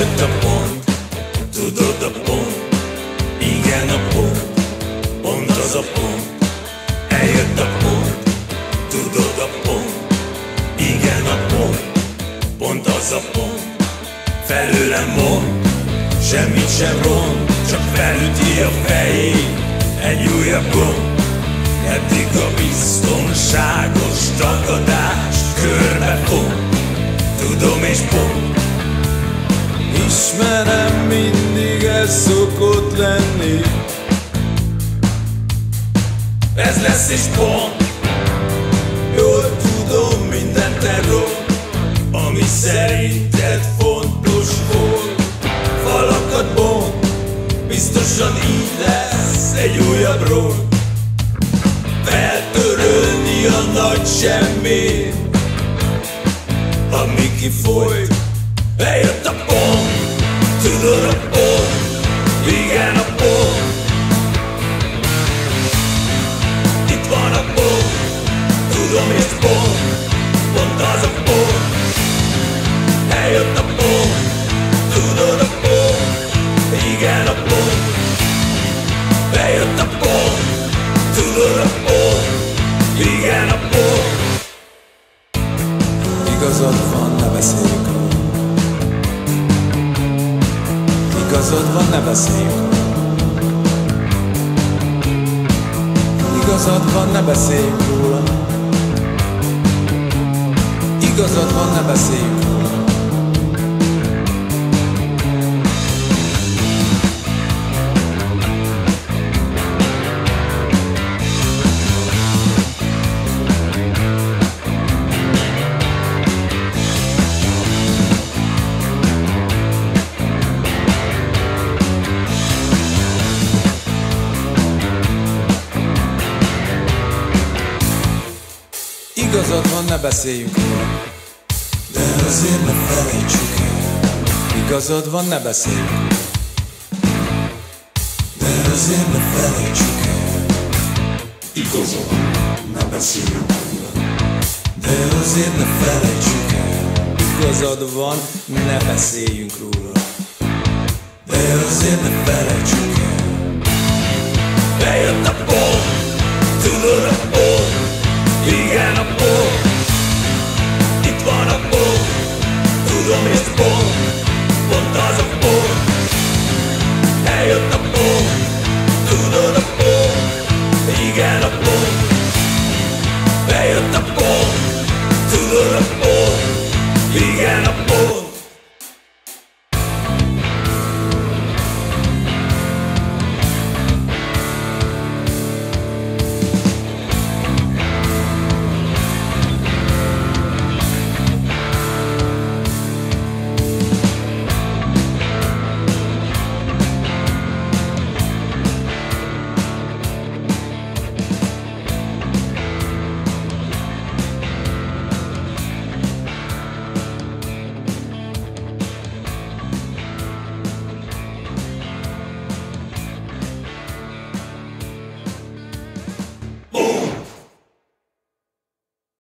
Eljött a pont, tudod a pont, igen a pont, pont az a pont. Eljött a pont, tudod a pont, igen a pont, pont az a pont. Felőlem mond, semmit sem ront, csak felüti a fejét egy újabb gomb. Eddig a biztonságos takadás körbefog, tudom és pont. Ismerem, mindig ez szokott lenni. Ez lesz és pont. Jól tudom, minden terror, Ami szerinted fontos volt, falakat bont, biztosan így lesz egy újabb ront. feltörölni a nagy semmit, Ami kifolyt, eljött a pont, tudod a pont, igen a pont. Itt van a pont, tudom és pont, pont az a pont. Eljött a pont, tudod a pont, igen a pont. Eljött a pont, tudod a pont, igen a pont. igazad van, ne beszéljünk róla. Igazad van, ne beszéljünk róla. Igazad van, ne beszéljünk róla. Igazad van, ne beszéljünk róla. Igazad van, ne beszéljünk róla. De azért ne felejtsük el, Igazad van, ne beszéljünk róla. de azért ne felejtsük el. Igazad, ne beszéljünk róla. De azért ne felejtsük el. Igazad van, ne beszéljünk róla. De azért ne felejtsük el. Eljött a pont, tudod a pont, igen a pont. Itt van a pont, tudom és pont, pont az a pont. Eljött a pont, tudod a pont, igen a pont. Eljött a pont, tudod a pont.